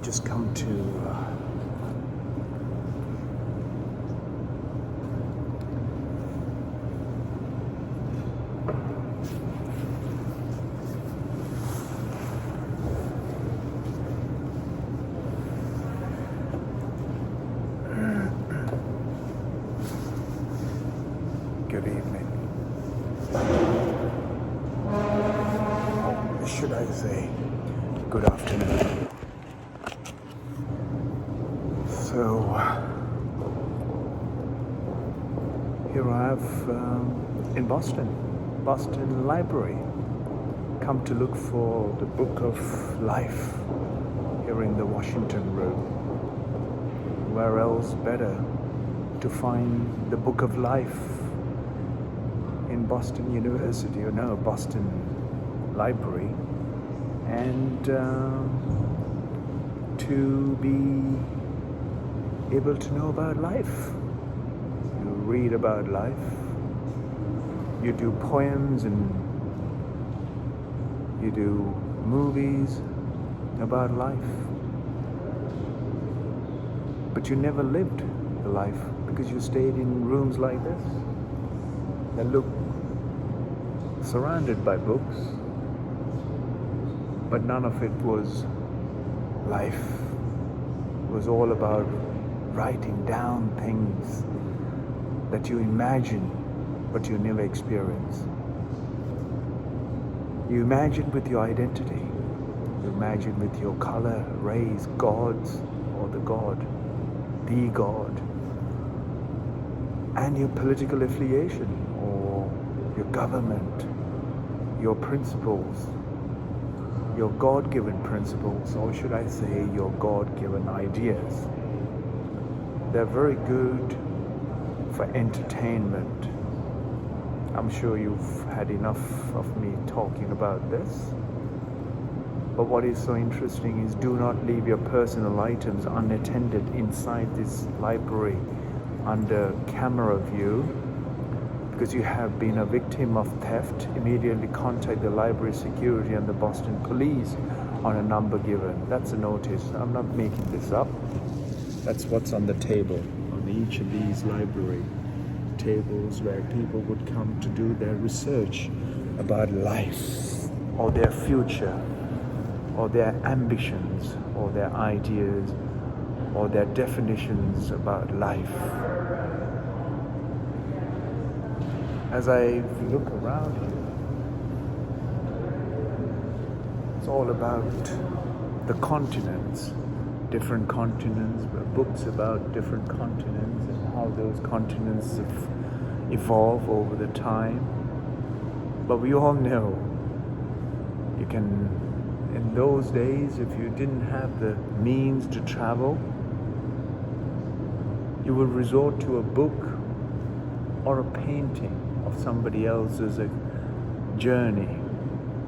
Just come to good evening. Or should I say good afternoon? So here I have in Boston Library, come to look for the Book of Life here in the Washington Room. Where else better to find the Book of Life in Boston University, or no, Boston Library, and to be able to know about life. You read about life, you do poems, and you do movies about life, but you never lived the life because you stayed in rooms like this that look surrounded by books, but none of it was life. It was all about writing down things that you imagine but you never experience. You imagine with your identity, you imagine with your color, race, gods, or the God, and your political affiliation, or your government, your principles, your God-given principles, or should I say your God-given ideas. They're very good for entertainment. I'm sure you've had enough of me talking about this. But what is so interesting is do not leave your personal items unattended inside this library under camera view. Because you have been a victim of theft, immediately contact the library security and the Boston police on a number given. That's a notice. I'm not making this up. That's what's on the table, on each of these library tables where people would come to do their research about life, or their future, or their ambitions, or their ideas, or their definitions about life. As I look around here, it's all about the continents, different continents, books about different continents and how those continents have evolved over the time. But we all know you can, in those days, if you didn't have the means to travel, you would resort to a book or a painting of somebody else's journey.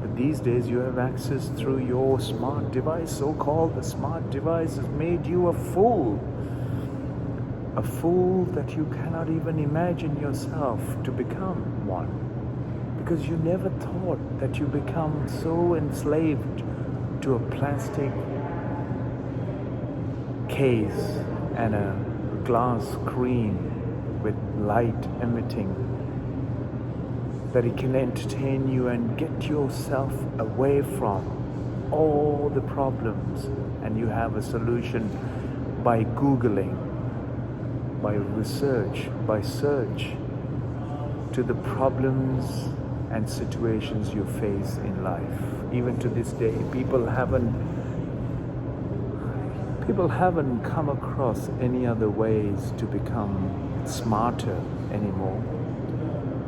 But these days you have access through your smart device. So-called the smart device has made you a fool that you cannot even imagine yourself to become one, because you never thought that you become so enslaved to a plastic case and a glass screen with light emitting, that it can entertain you and get yourself away from all the problems, and you have a solution by Googling, by research, by search to the problems and situations you face in life. Even to this day, people haven't come across any other ways to become smarter anymore,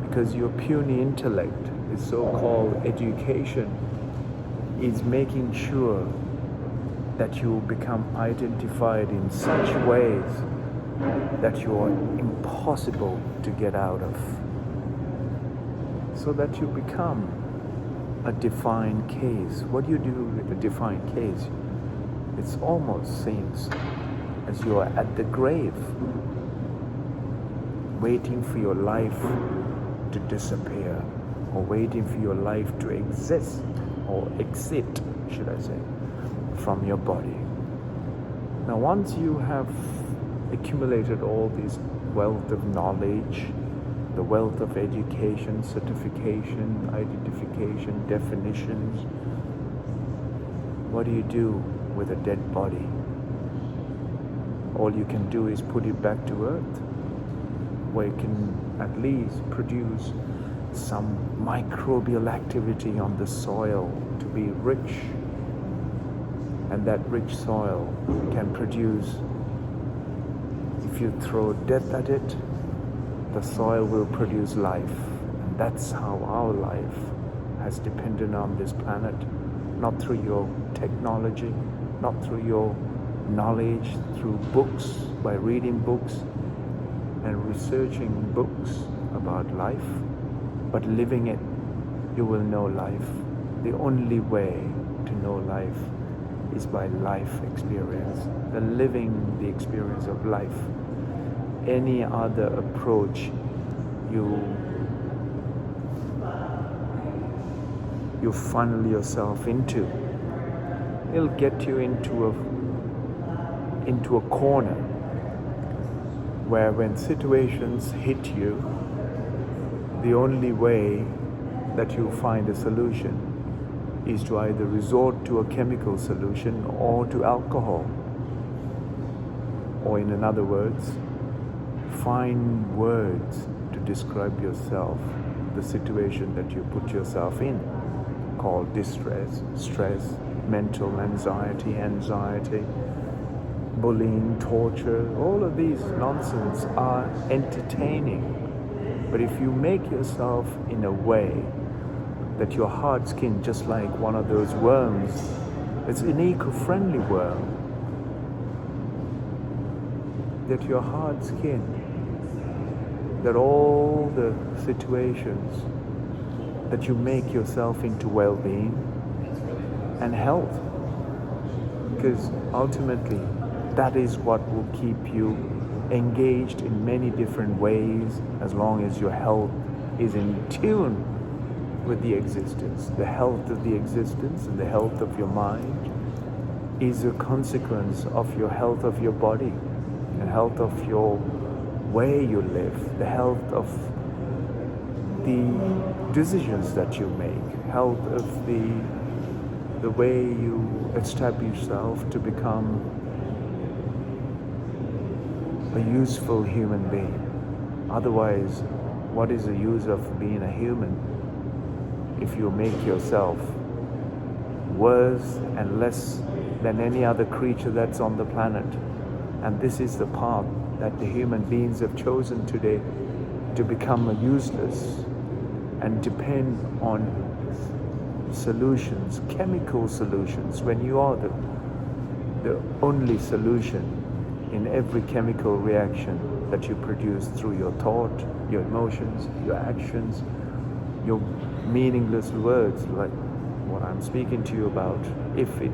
because your puny intellect, the so-called education, is making sure that you become identified in such ways that you are impossible to get out of, so that you become a defined case. What do you do with a defined case? It almost seems as you are at the grave, waiting for your life to disappear, or waiting for your life to exist, or exit, should I say. from your body. Now, once you have accumulated all this wealth of knowledge, the wealth of education, certification, identification, definitions, what do you do with a dead body? All you can do is put it back to earth, where it can at least produce some microbial activity on the soil to be rich, and that rich soil can produce, if you throw death at it, the soil will produce life. And that's how our life has depended on this planet, not through your technology, not through your knowledge, through books, by reading books and researching books about life, but living it, you will know life. The only way to know life is by life experience, the living the experience of life. Any other approach you funnel yourself into, it'll get you into a corner where when situations hit you, the only way that you find a solution is to either resort to a chemical solution or to alcohol. Or in other words, find words to describe yourself, the situation that you put yourself in, called distress, stress, mental anxiety, bullying, torture. All of these nonsense are entertaining. But if you make yourself in a way that your hard skin, just like one of those worms, it's an eco-friendly worm, that your hard skin, that all the situations that you make yourself into well-being and health, because ultimately that is what will keep you engaged in many different ways, as long as your health is in tune with the existence. The health of the existence and the health of your mind is a consequence of your health of your body, the health of your way you live, the health of the decisions that you make, health of the way you establish yourself to become a useful human being. Otherwise, what is the use of being a human if you make yourself worse and less than any other creature that's on the planet? And this is the path that the human beings have chosen today, to become useless and depend on solutions, chemical solutions, when you are the only solution in every chemical reaction that you produce through your thought, your emotions, your actions, your meaningless words, like what I'm speaking to you about. If it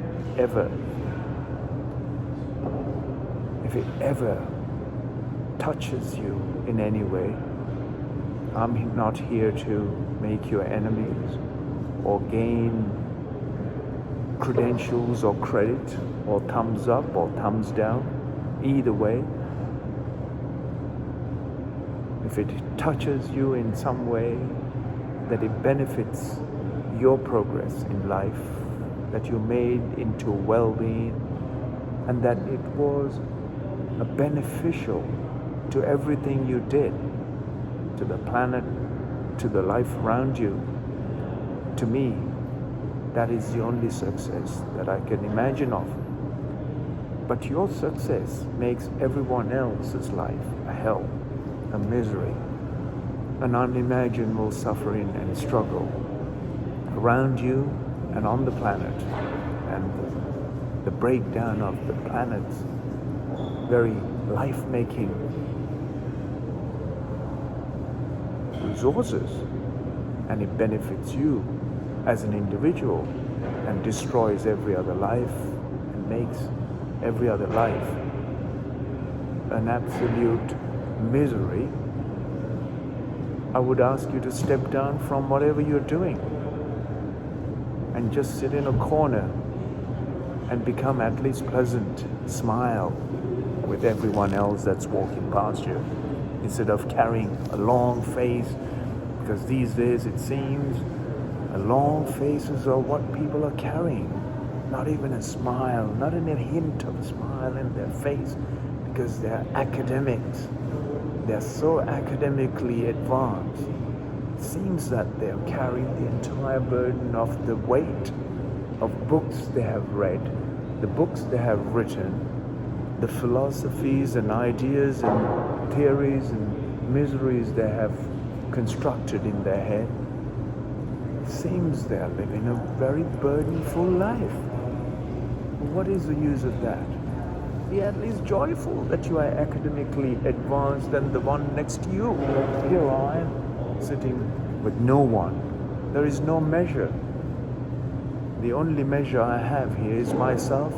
ever touches you in any way, I'm not here to make you enemies or gain credentials or credit or thumbs up or thumbs down. Either way, if it touches you in some way that it benefits your progress in life, that you made into well-being, and that it was a beneficial to everything you did, to the planet, to the life around you, to me, that is the only success that I can imagine of. But your success makes everyone else's life a hell, a misery, an unimaginable suffering and struggle around you and on the planet, and the breakdown of the planet's very life-making resources, and it benefits you as an individual and destroys every other life and makes every other life an absolute misery. I would ask you to step down from whatever you're doing and just sit in a corner and become at least pleasant. Smile with everyone else that's walking past you instead of carrying a long face, because these days it seems long faces are what people are carrying. Not even a smile, not even a hint of a smile in their face, because they're academics. They're so academically advanced. It seems that they're carrying the entire burden of the weight of books they have read, the books they have written, the philosophies and ideas and theories and miseries they have constructed in their head. It seems they are living a very burdenful life. What is the use of that? Be at least joyful that you are academically advanced than the one next to you. Here I am, sitting with no one. There is no measure. The only measure I have here is myself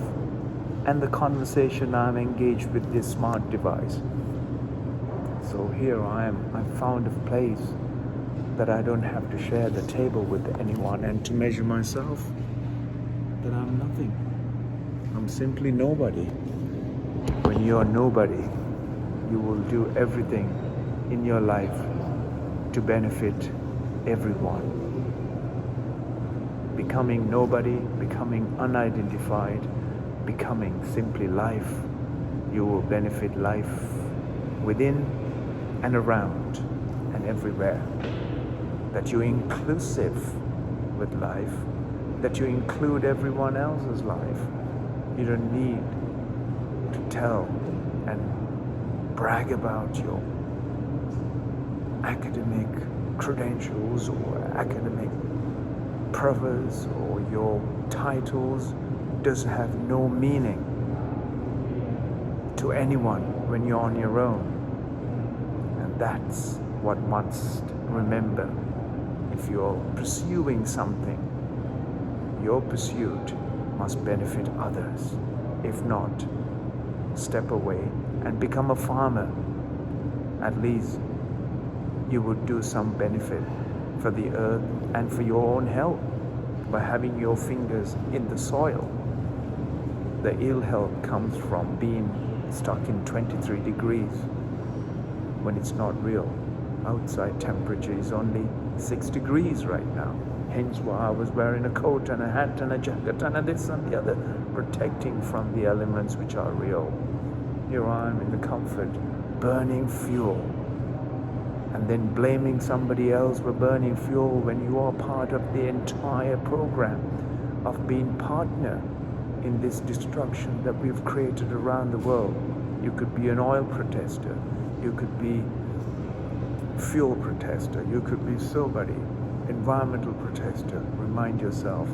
and the conversation I'm engaged with this smart device. So here I am. I've found a place that I don't have to share the table with anyone and to measure myself that I'm nothing. I'm simply nobody. When you're nobody, you will do everything in your life to benefit everyone. Becoming nobody, becoming unidentified, becoming simply life, you will benefit life within and around and everywhere. That you're inclusive with life, that you include everyone else's life. You don't need to tell and brag about your academic credentials or academic prowess or your titles. Does have no meaning to anyone when you're on your own. And that's what must remember. If you're pursuing something, your pursuit must benefit others. If not, step away and become a farmer. At least you would do some benefit for the earth and for your own health by having your fingers in the soil. The ill health comes from being stuck in 23 degrees when it's not real. Outside temperature is only 6 degrees right now. Hence why I was wearing a coat and a hat and a jacket and a this and the other, protecting from the elements which are real. Here I am in the comfort, burning fuel, and then blaming somebody else for burning fuel when you are part of the entire program of being partner in this destruction that we've created around the world. You could be an oil protester, you could be fuel protester, you could be somebody, environmental protester. Remind yourself,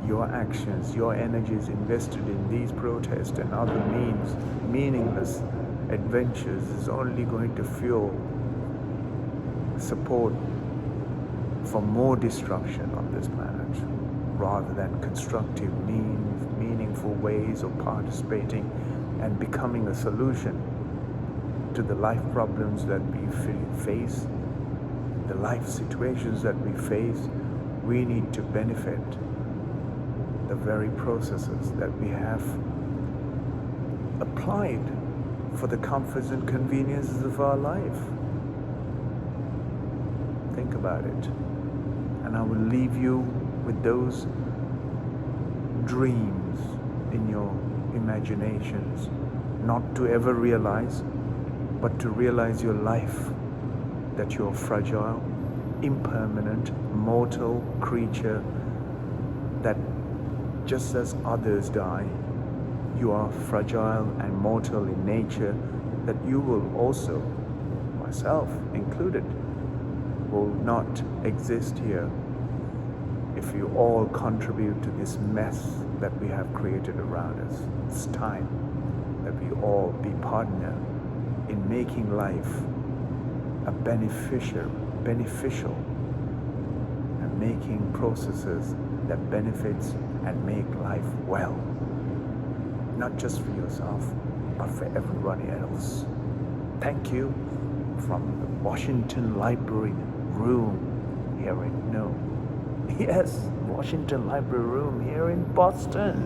your actions, your energies invested in these protests and other meaningless adventures is only going to fuel support for more destruction on this planet, rather than constructive, meaningful ways of participating and becoming a solution to the life problems that we face, the life situations that we face. We need to benefit the very processes that we have applied for the comforts and conveniences of our life. Think about it. And I will leave you with those dreams in your imaginations, not to ever realize, but to realize your life, that you're fragile, impermanent, mortal creature, that just as others die, you are fragile and mortal in nature, that you will also, myself included, will not exist here if you all contribute to this mess that we have created around us. It's time that we all be partner in making life a beneficial and making processes that benefits and make life well, not just for yourself but for everybody else. Thank you from the Washington Library room here in Washington Library room here in Boston.